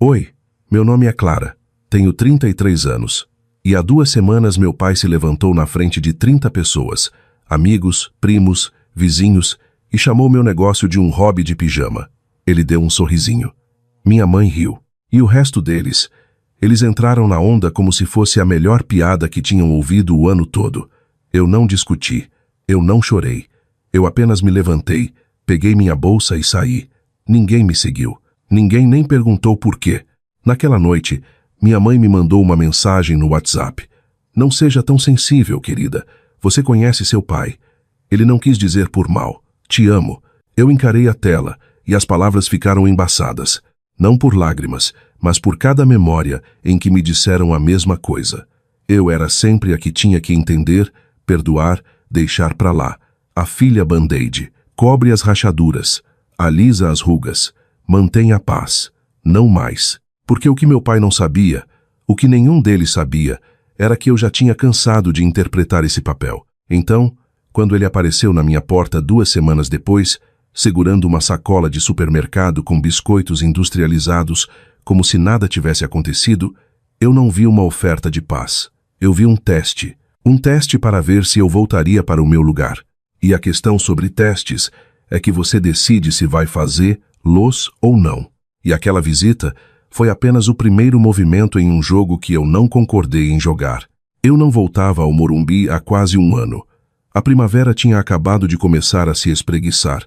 Oi, meu nome é Clara, tenho 33 anos. E há 2 semanas meu pai se levantou na frente de 30 pessoas, amigos, primos, vizinhos, e chamou meu negócio de um hobby de pijama. Ele deu um sorrisinho. Minha mãe riu. E o resto deles? Eles entraram na onda como se fosse a melhor piada que tinham ouvido o ano todo. Eu não discuti. Eu não chorei. Eu apenas me levantei, peguei minha bolsa e saí. Ninguém me seguiu. Ninguém nem perguntou por quê. Naquela noite, minha mãe me mandou uma mensagem no WhatsApp. Não seja tão sensível, querida. Você conhece seu pai. Ele não quis dizer por mal. Te amo. Eu encarei a tela e as palavras ficaram embaçadas. Não por lágrimas, mas por cada memória em que me disseram a mesma coisa. Eu era sempre a que tinha que entender, perdoar, deixar pra lá. A filha Band-Aid. Cobre as rachaduras. Alisa as rugas. Mantém a paz. Não mais. Porque o que meu pai não sabia, o que nenhum deles sabia, era que eu já tinha cansado de interpretar esse papel. Então, quando ele apareceu na minha porta 2 semanas depois, segurando uma sacola de supermercado com biscoitos industrializados, como se nada tivesse acontecido, eu não vi uma oferta de paz. Eu vi um teste. Um teste para ver se eu voltaria para o meu lugar. E a questão sobre testes é que você decide se vai fazê-los ou não. E aquela visita foi apenas o primeiro movimento em um jogo que eu não concordei em jogar. Eu não voltava ao Morumbi há quase 1 ano. A primavera tinha acabado de começar a se espreguiçar,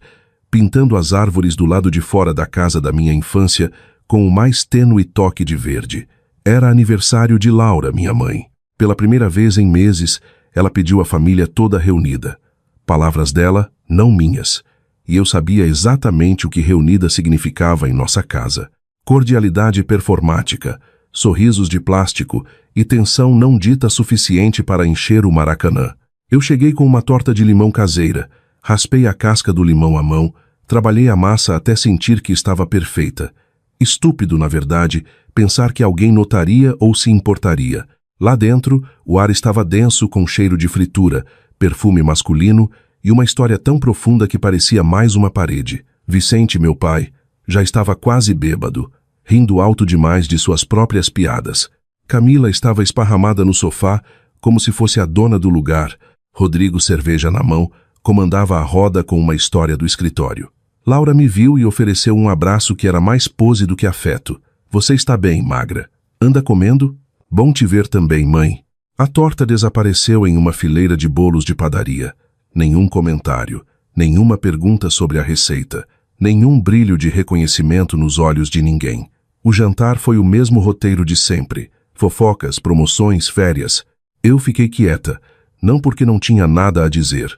pintando as árvores do lado de fora da casa da minha infância com o mais tênue toque de verde. Era aniversário de Laura, minha mãe. Pela primeira vez em meses, ela pediu a família toda reunida. Palavras dela, não minhas. E eu sabia exatamente o que reunida significava em nossa casa. Cordialidade performática, sorrisos de plástico e tensão não dita suficiente para encher o Maracanã. Eu cheguei com uma torta de limão caseira, raspei a casca do limão à mão, trabalhei a massa até sentir que estava perfeita. Estúpido, na verdade, pensar que alguém notaria ou se importaria. Lá dentro, o ar estava denso com cheiro de fritura, perfume masculino e uma história tão profunda que parecia mais uma parede. Vicente, meu pai, já estava quase bêbado, rindo alto demais de suas próprias piadas. Camila estava esparramada no sofá, como se fosse a dona do lugar. Rodrigo, cerveja na mão, comandava a roda com uma história do escritório. Laura me viu e ofereceu um abraço que era mais pose do que afeto. Você está bem, magra? Anda comendo? Bom te ver também, mãe. A torta desapareceu em uma fileira de bolos de padaria. Nenhum comentário, nenhuma pergunta sobre a receita. Nenhum brilho de reconhecimento nos olhos de ninguém. O jantar foi o mesmo roteiro de sempre. Fofocas, promoções, férias. Eu fiquei quieta, não porque não tinha nada a dizer,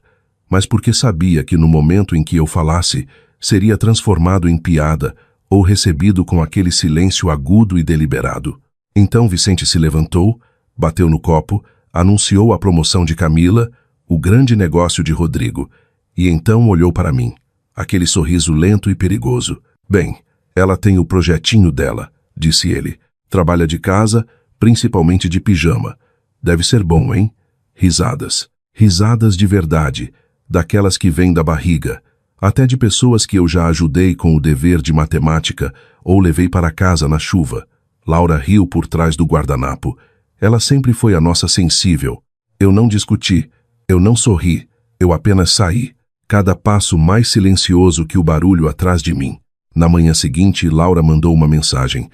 mas porque sabia que no momento em que eu falasse, seria transformado em piada ou recebido com aquele silêncio agudo e deliberado. Então Vicente se levantou, bateu no copo, anunciou a promoção de Camila, o grande negócio de Rodrigo, e então olhou para mim. Aquele sorriso lento e perigoso. Bem, ela tem o projetinho dela, disse ele. Trabalha de casa, principalmente de pijama. Deve ser bom, hein? Risadas. Risadas de verdade, daquelas que vêm da barriga. Até de pessoas que eu já ajudei com o dever de matemática ou levei para casa na chuva. Laura riu por trás do guardanapo. Ela sempre foi a nossa sensível. Eu não discuti, eu não sorri, eu apenas saí. Cada passo mais silencioso que o barulho atrás de mim. Na manhã seguinte, Laura mandou uma mensagem.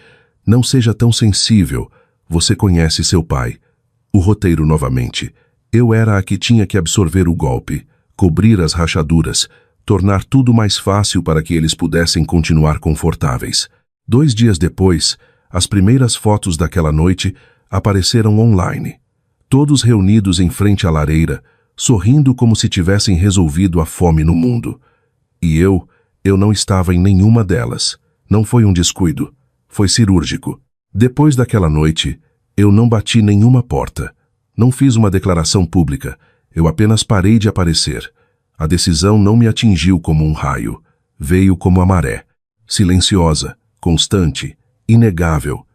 Não seja tão sensível. Você conhece seu pai. O roteiro novamente. Eu era a que tinha que absorver o golpe, cobrir as rachaduras, tornar tudo mais fácil para que eles pudessem continuar confortáveis. 2 dias depois, as primeiras fotos daquela noite apareceram online. Todos reunidos em frente à lareira, sorrindo como se tivessem resolvido a fome no mundo. E eu não estava em nenhuma delas. Não foi um descuido. Foi cirúrgico. Depois daquela noite, eu não bati nenhuma porta. Não fiz uma declaração pública. Eu apenas parei de aparecer. A decisão não me atingiu como um raio. Veio como a maré. Silenciosa, constante, inegável.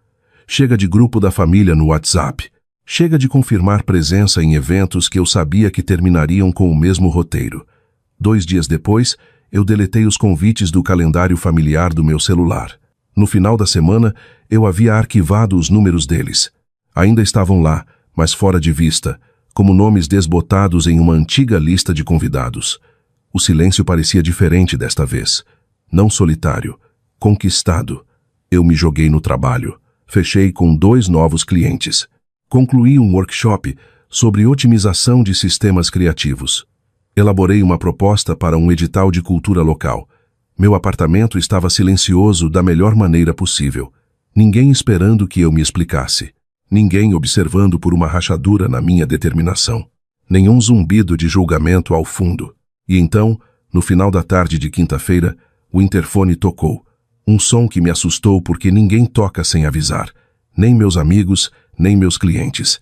Chega de grupo da família no WhatsApp. Chega de confirmar presença em eventos que eu sabia que terminariam com o mesmo roteiro. 2 dias depois, eu deletei os convites do calendário familiar do meu celular. No final da semana, eu havia arquivado os números deles. Ainda estavam lá, mas fora de vista, como nomes desbotados em uma antiga lista de convidados. O silêncio parecia diferente desta vez. Não solitário, conquistado. Eu me joguei no trabalho. Fechei com 2 novos clientes. Concluí um workshop sobre otimização de sistemas criativos. Elaborei uma proposta para um edital de cultura local. Meu apartamento estava silencioso da melhor maneira possível. Ninguém esperando que eu me explicasse. Ninguém observando por uma rachadura na minha determinação. Nenhum zumbido de julgamento ao fundo. E então, no final da tarde de quinta-feira, o interfone tocou. Um som que me assustou porque ninguém toca sem avisar. Nem meus amigos, nem meus clientes.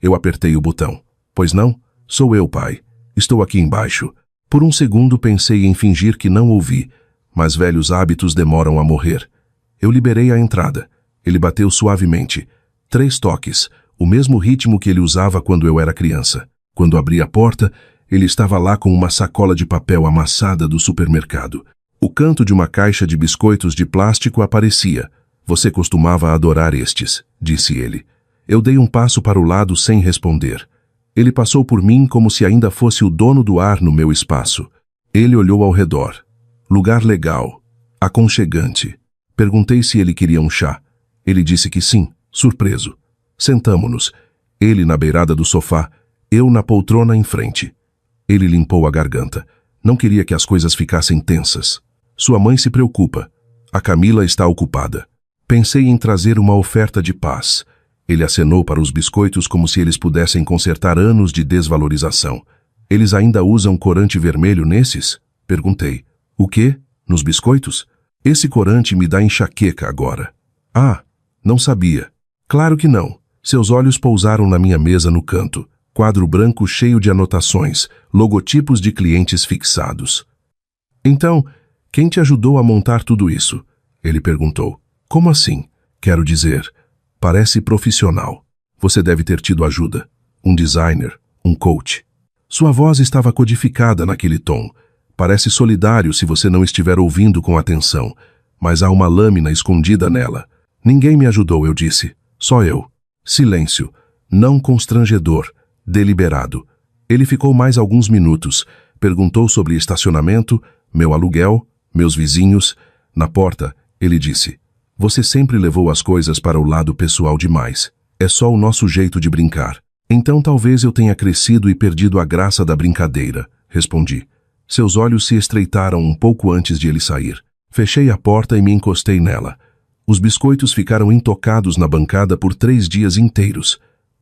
Eu apertei o botão. Pois não? Sou eu, pai. Estou aqui embaixo. Por um segundo pensei em fingir que não ouvi, mas velhos hábitos demoram a morrer. Eu liberei a entrada. Ele bateu suavemente. 3 toques, o mesmo ritmo que ele usava quando eu era criança. Quando abri a porta, ele estava lá com uma sacola de papel amassada do supermercado. O canto de uma caixa de biscoitos de plástico aparecia. Você costumava adorar estes, disse ele. Eu dei um passo para o lado sem responder. Ele passou por mim como se ainda fosse o dono do ar no meu espaço. Ele olhou ao redor. Lugar legal, aconchegante. Perguntei se ele queria um chá. Ele disse que sim, surpreso. Sentamo-nos. Ele na beirada do sofá, eu na poltrona em frente. Ele limpou a garganta. Não queria que as coisas ficassem tensas. Sua mãe se preocupa. A Camila está ocupada. Pensei em trazer uma oferta de paz. Ele acenou para os biscoitos como se eles pudessem consertar anos de desvalorização. Eles ainda usam corante vermelho nesses? Perguntei. O quê? Nos biscoitos? Esse corante me dá enxaqueca agora. Ah, não sabia. Claro que não. Seus olhos pousaram na minha mesa no canto. Quadro branco cheio de anotações, logotipos de clientes fixados. Então, quem te ajudou a montar tudo isso? Ele perguntou. Como assim? Quero dizer, parece profissional. Você deve ter tido ajuda. Um designer, um coach. Sua voz estava codificada naquele tom. Parece solidário se você não estiver ouvindo com atenção, mas há uma lâmina escondida nela. Ninguém me ajudou, eu disse. Só eu. Silêncio. Não constrangedor. Deliberado. Ele ficou mais alguns minutos. Perguntou sobre estacionamento, meu aluguel, meus vizinhos. Na porta, ele disse: Você sempre levou as coisas para o lado pessoal demais. É só o nosso jeito de brincar. Então talvez eu tenha crescido e perdido a graça da brincadeira, respondi. Seus olhos se estreitaram um pouco antes de ele sair. Fechei a porta e me encostei nela. Os biscoitos ficaram intocados na bancada por 3 dias inteiros.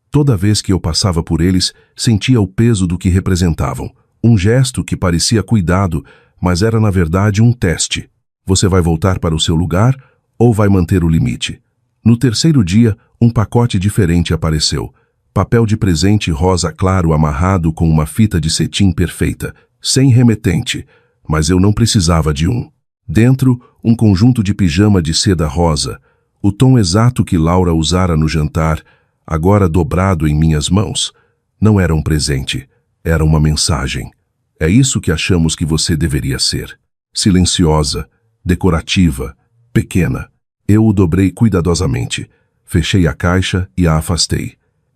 Toda vez que eu passava por eles, sentia o peso do que representavam. Um gesto que parecia cuidado, mas era na verdade um teste. Você vai voltar para o seu lugar ou vai manter o limite? No 3º dia, um pacote diferente apareceu. Papel de presente rosa claro amarrado com uma fita de cetim perfeita, sem remetente, mas eu não precisava de um. Dentro, um conjunto de pijama de seda rosa, o tom exato que Laura usara no jantar, agora dobrado em minhas mãos. Não era um presente, era uma mensagem. É isso que achamos que você deveria ser. Silenciosa, decorativa, pequena. Eu o dobrei cuidadosamente. Fechei a caixa e a afastei.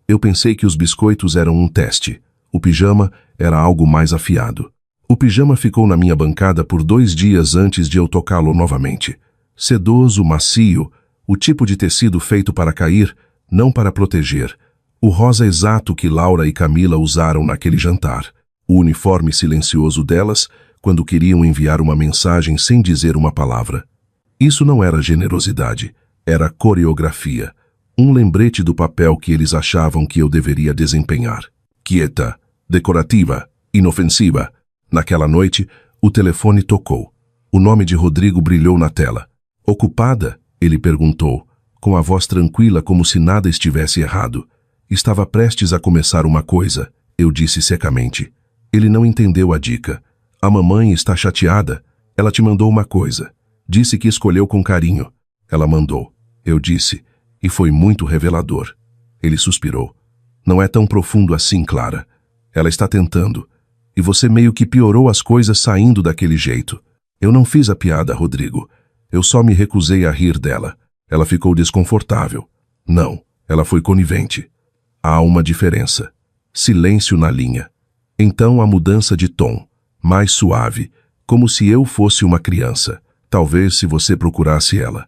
Eu pensei que os biscoitos eram um teste. O pijama era algo mais afiado. O pijama ficou na minha bancada por 2 dias antes de eu tocá-lo novamente. Sedoso, macio, o tipo de tecido feito para cair, não para proteger. O rosa exato que Laura e Camila usaram naquele jantar. O uniforme silencioso delas, quando queriam enviar uma mensagem sem dizer uma palavra. Isso não era generosidade, era coreografia. Um lembrete do papel que eles achavam que eu deveria desempenhar. Quieta, decorativa, inofensiva. Naquela noite, o telefone tocou. O nome de Rodrigo brilhou na tela. Ocupada? Ele perguntou, com a voz tranquila como se nada estivesse errado. Estava prestes a começar uma coisa, eu disse secamente. Ele não entendeu a dica. A mamãe está chateada. Ela te mandou uma coisa. Disse que escolheu com carinho. Ela mandou. Eu disse, e foi muito revelador. Ele suspirou. Não é tão profundo assim, Clara. Ela está tentando. E você meio que piorou as coisas saindo daquele jeito. Eu não fiz a piada, Rodrigo. Eu só me recusei a rir dela. Ela ficou desconfortável. Não, ela foi conivente. Há uma diferença. Silêncio na linha. Então a mudança de tom, mais suave, como se eu fosse uma criança. Talvez se você procurasse ela.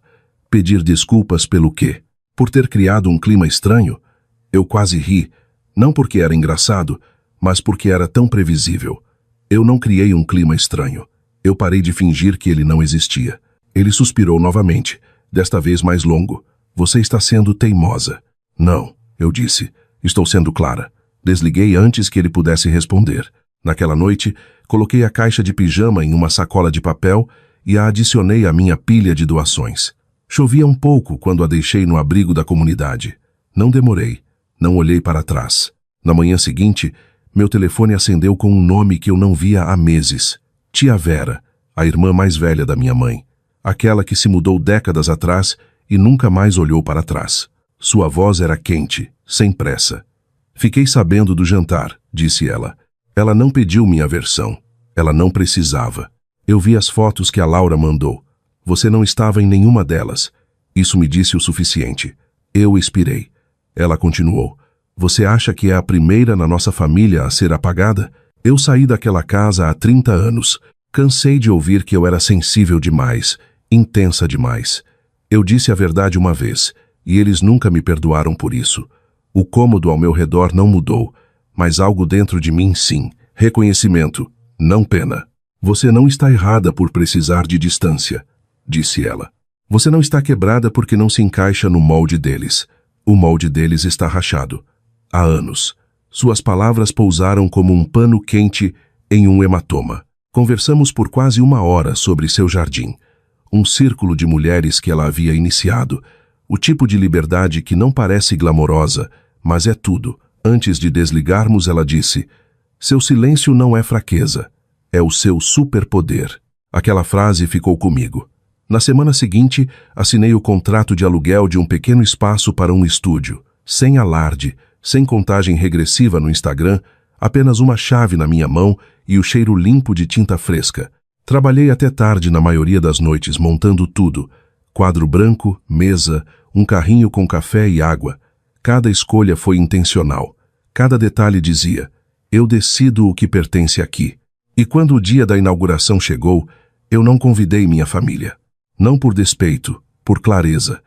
Pedir desculpas pelo quê? Por ter criado um clima estranho? Eu quase ri, não porque era engraçado, mas porque era tão previsível. Eu não criei um clima estranho. Eu parei de fingir que ele não existia. Ele suspirou novamente, desta vez mais longo. Você está sendo teimosa. Não, eu disse. Estou sendo clara. Desliguei antes que ele pudesse responder. Naquela noite, coloquei a caixa de pijama em uma sacola de papel e a adicionei à minha pilha de doações. Chovia um pouco quando a deixei no abrigo da comunidade. Não demorei. Não olhei para trás. Na manhã seguinte, meu telefone acendeu com um nome que eu não via há meses. Tia Vera, a irmã mais velha da minha mãe. Aquela que se mudou décadas atrás e nunca mais olhou para trás. Sua voz era quente, sem pressa. Fiquei sabendo do jantar, disse ela. Ela não pediu minha versão. Ela não precisava. Eu vi as fotos que a Laura mandou. Você não estava em nenhuma delas. Isso me disse o suficiente. Eu expirei. Ela continuou. Você acha que é a primeira na nossa família a ser apagada? Eu saí daquela casa há 30 anos. Cansei de ouvir que eu era sensível demais, intensa demais. Eu disse a verdade uma vez, e eles nunca me perdoaram por isso. O cômodo ao meu redor não mudou, mas algo dentro de mim sim. Reconhecimento, não pena. Você não está errada por precisar de distância, disse ela. Você não está quebrada porque não se encaixa no molde deles. O molde deles está rachado. Há anos. Suas palavras pousaram como um pano quente em um hematoma. Conversamos por quase 1 hora sobre seu jardim. Um círculo de mulheres que ela havia iniciado. O tipo de liberdade que não parece glamourosa, mas é tudo. Antes de desligarmos, ela disse: seu silêncio não é fraqueza. É o seu superpoder. Aquela frase ficou comigo. Na semana seguinte, assinei o contrato de aluguel de um pequeno espaço para um estúdio. Sem alarde, sem contagem regressiva no Instagram, apenas uma chave na minha mão e o cheiro limpo de tinta fresca. Trabalhei até tarde na maioria das noites montando tudo. Quadro branco, mesa, um carrinho com café e água. Cada escolha foi intencional. Cada detalhe dizia: eu decido o que pertence aqui. E quando o dia da inauguração chegou, eu não convidei minha família. Não por despeito, por clareza.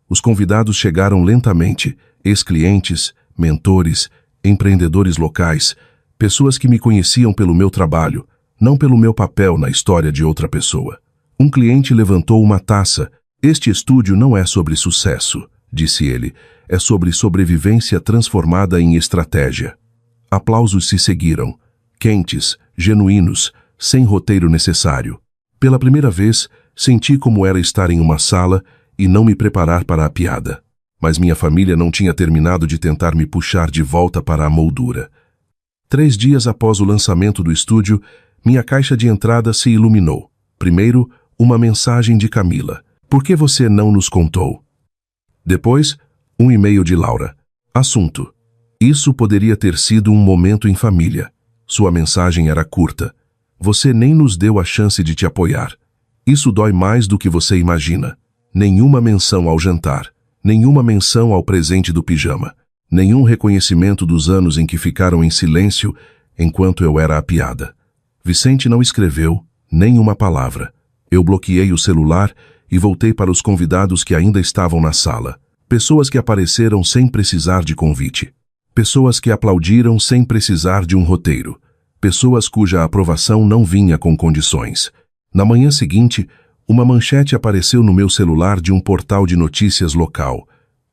Os convidados chegaram lentamente, ex-clientes, mentores, empreendedores locais, pessoas que me conheciam pelo meu trabalho, não pelo meu papel na história de outra pessoa. Um cliente levantou uma taça. Este estúdio não é sobre sucesso, disse ele, é sobre sobrevivência transformada em estratégia. Aplausos se seguiram, quentes, genuínos, sem roteiro necessário. Pela primeira vez, senti como era estar em uma sala e não me preparar para a piada. Mas minha família não tinha terminado de tentar me puxar de volta para a moldura. 3 dias após o lançamento do estúdio, minha caixa de entrada se iluminou. Primeiro, uma mensagem de Camila. Por que você não nos contou? Depois, um e-mail de Laura. Assunto: isso poderia ter sido um momento em família. Sua mensagem era curta. Você nem nos deu a chance de te apoiar. Isso dói mais do que você imagina. Nenhuma menção ao jantar. Nenhuma menção ao presente do pijama. Nenhum reconhecimento dos anos em que ficaram em silêncio enquanto eu era a piada. Vicente não escreveu nem uma palavra. Eu bloqueei o celular e voltei para os convidados que ainda estavam na sala. Pessoas que apareceram sem precisar de convite. Pessoas que aplaudiram sem precisar de um roteiro. Pessoas cuja aprovação não vinha com condições. Na manhã seguinte, uma manchete apareceu no meu celular de um portal de notícias local.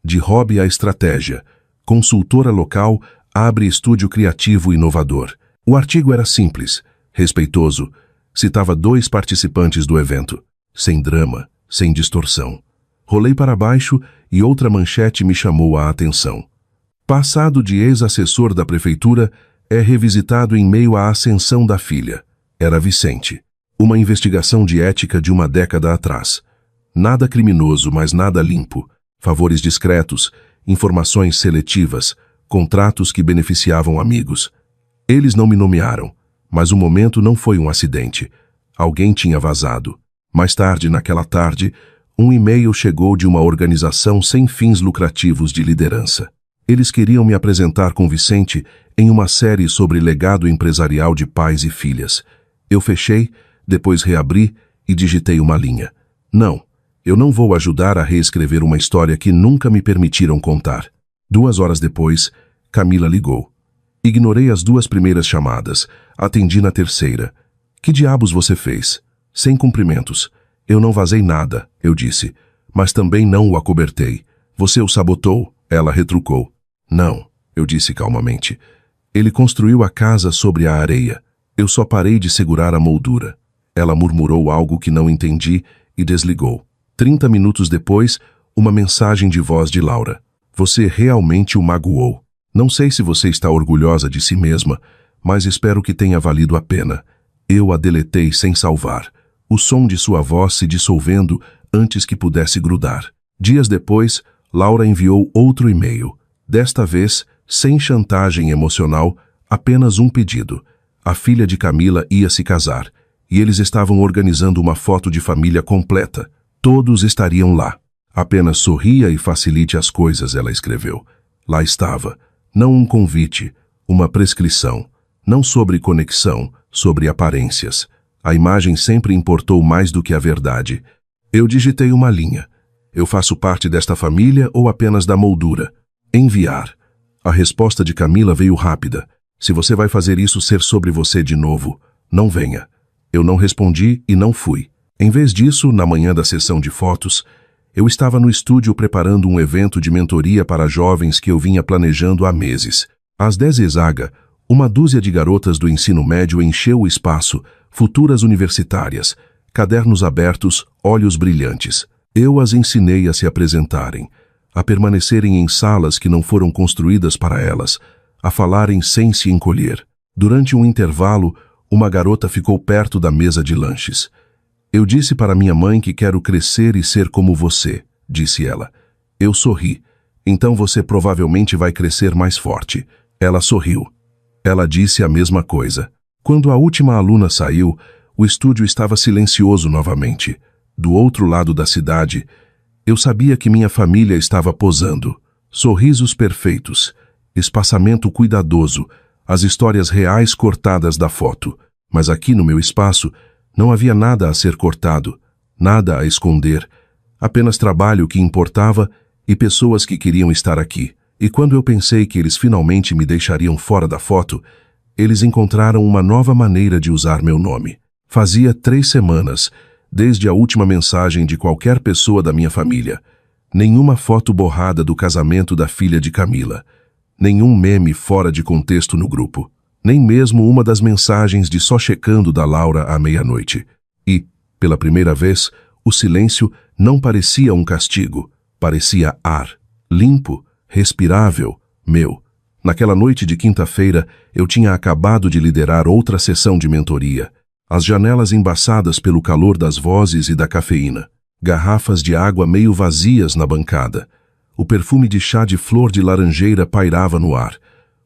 De hobby à estratégia. Consultora local abre estúdio criativo inovador. O artigo era simples, respeitoso. Citava 2 participantes do evento. Sem drama, sem distorção. Rolei para baixo e outra manchete me chamou a atenção. Passado de ex-assessor da prefeitura é revisitado em meio à ascensão da filha. Era Vicente. Uma investigação de ética de 1 década atrás. Nada criminoso, mas nada limpo. Favores discretos, informações seletivas, contratos que beneficiavam amigos. Eles não me nomearam, mas o momento não foi um acidente. Alguém tinha vazado. Mais tarde, naquela tarde, Um e-mail chegou de uma organização sem fins lucrativos de liderança. Eles queriam me apresentar com Vicente em uma série sobre legado empresarial de pais e filhas. Eu fechei, depois reabri e digitei uma linha. Não, eu não vou ajudar a reescrever uma história que nunca me permitiram contar. 2 horas depois, Camila ligou. Ignorei as 2 primeiras chamadas, atendi na terceira. Que diabos você fez? Sem cumprimentos. Eu não vazei nada, eu disse, mas também não o acobertei. Você o sabotou? Ela retrucou. Não, eu disse calmamente. Ele construiu a casa sobre a areia. Eu só parei de segurar a moldura. Ela murmurou algo que não entendi e desligou. 30 minutos depois, uma mensagem de voz de Laura. Você realmente o magoou. Não sei se você está orgulhosa de si mesma, mas espero que tenha valido a pena. Eu a deletei sem salvar. O som de sua voz se dissolvendo antes que pudesse grudar. Dias depois, Laura enviou outro e-mail. Desta vez, sem chantagem emocional, apenas um pedido. A filha de Camila ia se casar, e eles estavam organizando uma foto de família completa. Todos estariam lá. Apenas sorria e facilite as coisas, ela escreveu. Lá estava. Não um convite, uma prescrição. Não sobre conexão, sobre aparências. A imagem sempre importou mais do que a verdade. Eu digitei uma linha. Eu faço parte desta família ou apenas da moldura? Enviar. A resposta de Camila veio rápida. Se você vai fazer isso ser sobre você de novo, não venha. Eu não respondi e não fui. Em vez disso, na manhã da sessão de fotos, eu estava no estúdio preparando um evento de mentoria para jovens que eu vinha planejando há meses. Às 10h, uma dúzia de garotas do ensino médio encheu o espaço, futuras universitárias, cadernos abertos, olhos brilhantes. Eu as ensinei a se apresentarem, a permanecerem em salas que não foram construídas para elas, a falarem sem se encolher. Durante um intervalo, uma garota ficou perto da mesa de lanches. Eu disse para minha mãe que quero crescer e ser como você, disse ela. Eu sorri. Então você provavelmente vai crescer mais forte. Ela sorriu. Ela disse a mesma coisa. Quando a última aluna saiu, o estúdio estava silencioso novamente. Do outro lado da cidade, eu sabia que minha família estava posando. Sorrisos perfeitos, espaçamento cuidadoso, as histórias reais cortadas da foto. Mas aqui no meu espaço, não havia nada a ser cortado, nada a esconder, apenas trabalho que importava e pessoas que queriam estar aqui. E quando eu pensei que eles finalmente me deixariam fora da foto, eles encontraram uma nova maneira de usar meu nome. Fazia 3 semanas, desde a última mensagem de qualquer pessoa da minha família. Nenhuma foto borrada do casamento da filha de Camila. Nenhum meme fora de contexto no grupo. Nem mesmo uma das mensagens de só checando da Laura à meia-noite. E, pela primeira vez, o silêncio não parecia um castigo. Parecia ar. Limpo, respirável, meu. Naquela noite de quinta-feira, eu tinha acabado de liderar outra sessão de mentoria. As janelas embaçadas pelo calor das vozes e da cafeína. Garrafas de água meio vazias na bancada. O perfume de chá de flor de laranjeira pairava no ar.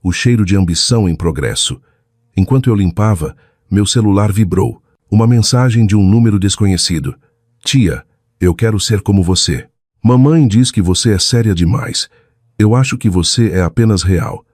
O cheiro de ambição em progresso. Enquanto eu limpava, meu celular vibrou. Uma mensagem de um número desconhecido. Tia, eu quero ser como você. Mamãe diz que você é séria demais. Eu acho que você é apenas real.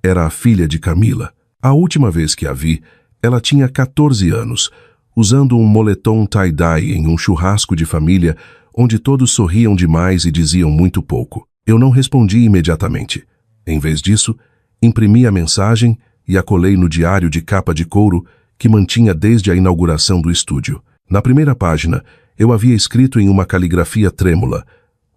Era a filha de Camila. A última vez que a vi, ela tinha 14 anos, usando um moletom tie-dye em um churrasco de família, onde todos sorriam demais e diziam muito pouco. Eu não respondi imediatamente. Em vez disso, imprimi a mensagem e a colei no diário de capa de couro que mantinha desde a inauguração do estúdio. Na primeira página, eu havia escrito em uma caligrafia trêmula: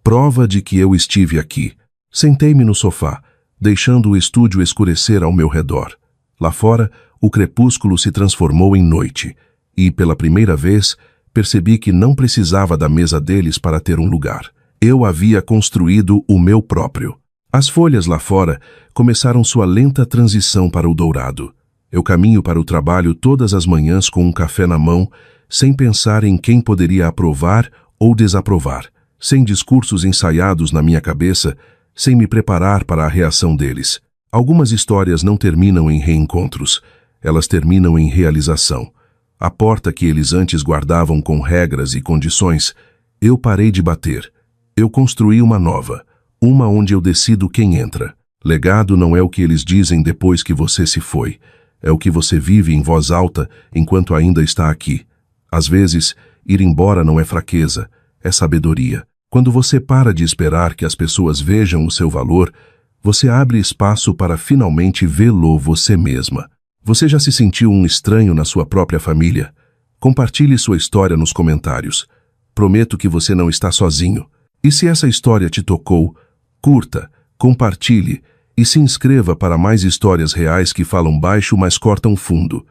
prova de que eu estive aqui. Sentei-me no sofá, deixando o estúdio escurecer ao meu redor. Lá fora, o crepúsculo se transformou em noite, e, pela primeira vez, percebi que não precisava da mesa deles para ter um lugar. Eu havia construído o meu próprio. As folhas lá fora começaram sua lenta transição para o dourado. Eu caminho para o trabalho todas as manhãs com um café na mão, sem pensar em quem poderia aprovar ou desaprovar, sem discursos ensaiados na minha cabeça, sem me preparar para a reação deles. Algumas histórias não terminam em reencontros, elas terminam em realização. A porta que eles antes guardavam com regras e condições, Eu parei de bater. Eu construí uma nova, uma onde eu decido quem entra. Legado não é o que eles dizem depois que você se foi. É o que você vive em voz alta enquanto ainda está aqui. Às vezes, ir embora não é fraqueza, é sabedoria. Quando você para de esperar que as pessoas vejam o seu valor, você abre espaço para finalmente vê-lo você mesma. Você já se sentiu um estranho na sua própria família? Compartilhe sua história nos comentários. Prometo que você não está sozinho. E se essa história te tocou, curta, compartilhe e se inscreva para mais histórias reais que falam baixo, mas cortam fundo.